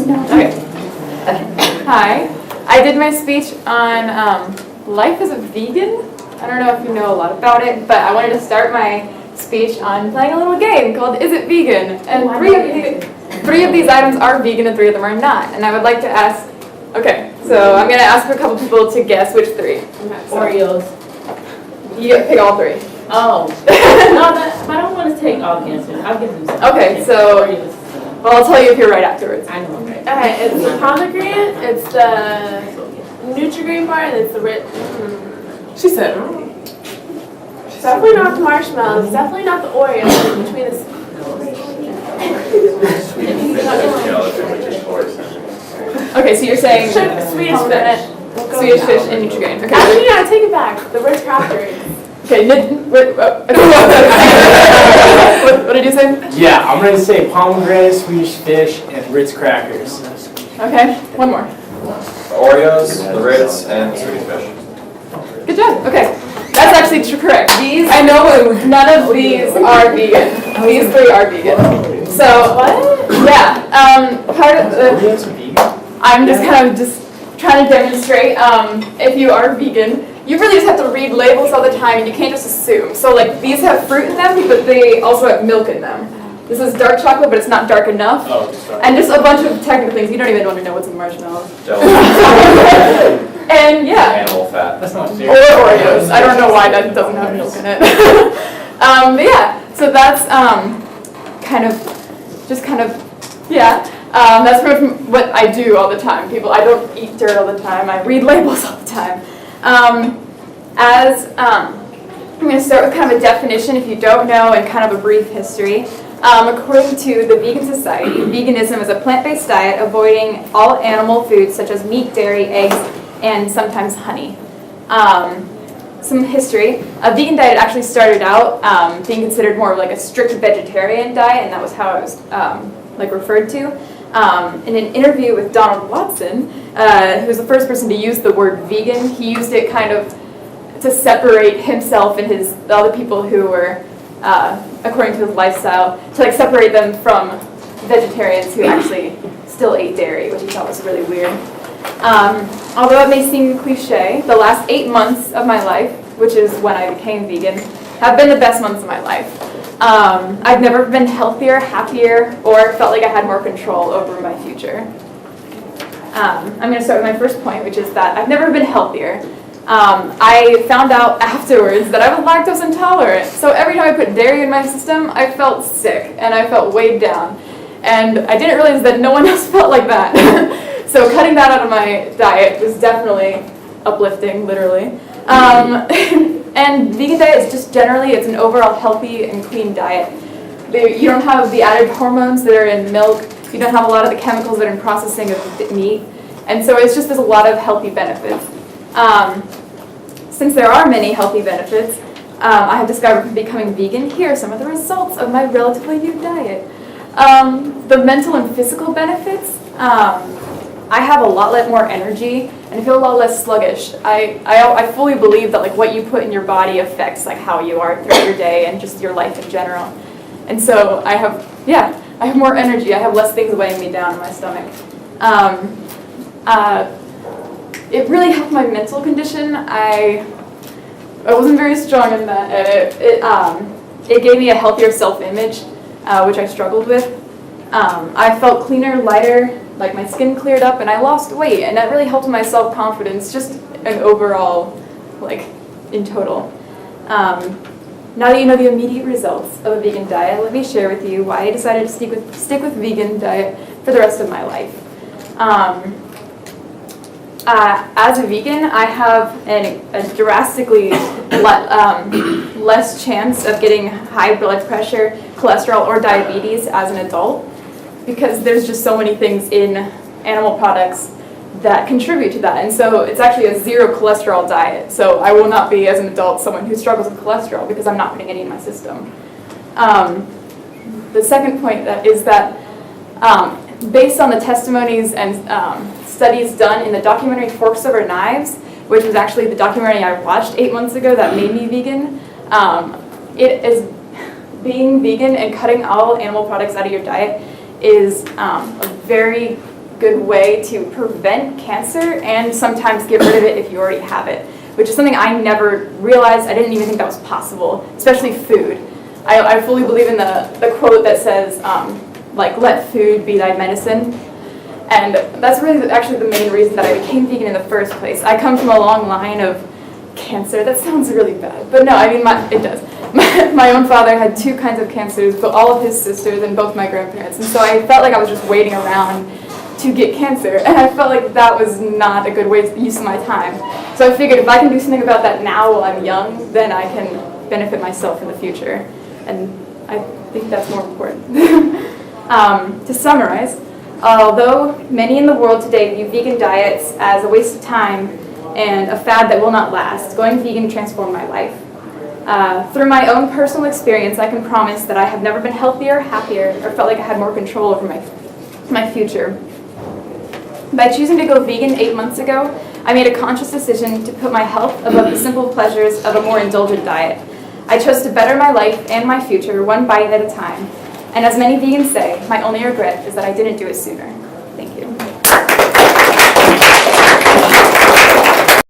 Okay. Hi. I did my speech on life as a vegan. I don't know if you know a lot about it, but I wanted to start my speech on playing a little game called Is It Vegan? And three of these items are vegan and 3 of them are not. And I would like to ask, okay, so I'm going to ask a couple people to guess which 3. Okay, so Oreos. You get to pick all 3. Oh. No, I don't want to take all the answers. I'll give them some. Okay, so, Oreos. well, I'll tell you if you're right afterwards. I know I'm right. Okay, it's the pomegranate, it's the Nutri-Grain bar, and it's the She said, definitely not the marshmallows, definitely not the Oreos. Between the okay, so you're saying Swedish fish. Swedish fish and Nutri-Grain. Okay. Actually, yeah, take it back. The Ritz Crackers. Okay, what did you say? Yeah, I'm going to say pomegranate, Swedish fish, and Ritz crackers. Okay, one more. Oreos, the Ritz, and Swedish fish. Good job. Okay, that's actually correct. These, I know none of these are vegan. These 3 are vegan. So, What? yeah, part of the, Oreos are vegan? I'm just kind of trying to demonstrate, if you are vegan, you really just have to read labels all the time and you can't just assume. So like these have fruit in them, but they also have milk in them. This is dark chocolate, but it's not dark enough. Oh, sorry. And just a bunch of technical things. You don't even want to know what's in marshmallows. Jelly, And yeah, animal fat. That's not or fair. Oreos. I don't know why that doesn't have milk in it. But yeah, so that's that's from what I do all the time. I don't eat dirt all the time. I read labels all the time. I'm going to start with kind of a definition if you don't know and kind of a brief history. According to the Vegan Society, veganism is a plant-based diet avoiding all animal foods such as meat, dairy, eggs, and sometimes honey. Some history. A vegan diet actually started out being considered more of like a strict vegetarian diet, and that was how it was referred to. In an interview with Donald Watson, who was the first person to use the word vegan, he used it kind of to separate himself and the other people who were, according to his lifestyle, to separate them from vegetarians who actually still ate dairy, which he thought was really weird. Although it may seem cliche, the last 8 months of my life, which is when I became vegan, have been the best months of my life. I've never been healthier, happier, or felt like I had more control over my future. I'm going to start with my first point, which is that I've never been healthier. I found out afterwards that I was lactose intolerant, so every time I put dairy in my system, I felt sick and I felt weighed down. And I didn't realize that no one else felt like that. So cutting that out of my diet was definitely uplifting, literally. And vegan diet is just generally, it's an overall healthy and clean diet. You don't have the added hormones that are in milk. You don't have a lot of the chemicals that are in processing of meat. And so there's a lot of healthy benefits. Since there are many healthy benefits, I have discovered from becoming vegan, here are some of the results of my relatively new diet. The mental and physical benefits, I have a lot more energy and I feel a lot less sluggish. I fully believe that what you put in your body affects how you are throughout your day and just your life in general. And so I have more energy. I have less things weighing me down in my stomach. It really helped my mental condition. I wasn't very strong in that. It gave me a healthier self-image, which I struggled with. I felt cleaner, lighter, my skin cleared up, and I lost weight, and that really helped my self-confidence, just an overall, in total. Now that you know the immediate results of a vegan diet, let me share with you why I decided to stick with vegan diet for the rest of my life. As a vegan, I have a drastically less chance of getting high blood pressure, cholesterol, or diabetes as an adult, because there's just so many things in animal products that contribute to that. And so it's actually a 0 cholesterol diet. So I will not be, as an adult, someone who struggles with cholesterol because I'm not putting any in my system. The second point is that based on the testimonies and studies done in the documentary Forks Over Knives, which was actually the documentary I watched 8 months ago that made me vegan, it is being vegan and cutting all animal products out of your diet is a very good way to prevent cancer and sometimes get rid of it if you already have it, which is something I never realized. I didn't even think that was possible, especially food. I fully believe in the quote that says, like, let food be thy medicine. And that's really actually the main reason that I became vegan in the first place. I come from a long line of cancer. That sounds really bad, but no, I mean, it does. My own father had 2 kinds of cancers, but all of his sisters and both my grandparents. And so I felt like I was just waiting around to get cancer, and I felt like that was not a good use of my time. So I figured if I can do something about that now while I'm young, then I can benefit myself in the future. And I think that's more important. To summarize, although many in the world today view vegan diets as a waste of time and a fad that will not last, going vegan transformed my life. Through my own personal experience, I can promise that I have never been healthier, happier, or felt like I had more control over my future. By choosing to go vegan 8 months ago, I made a conscious decision to put my health above the simple pleasures of a more indulgent diet. I chose to better my life and my future one bite at a time. And as many vegans say, my only regret is that I didn't do it sooner.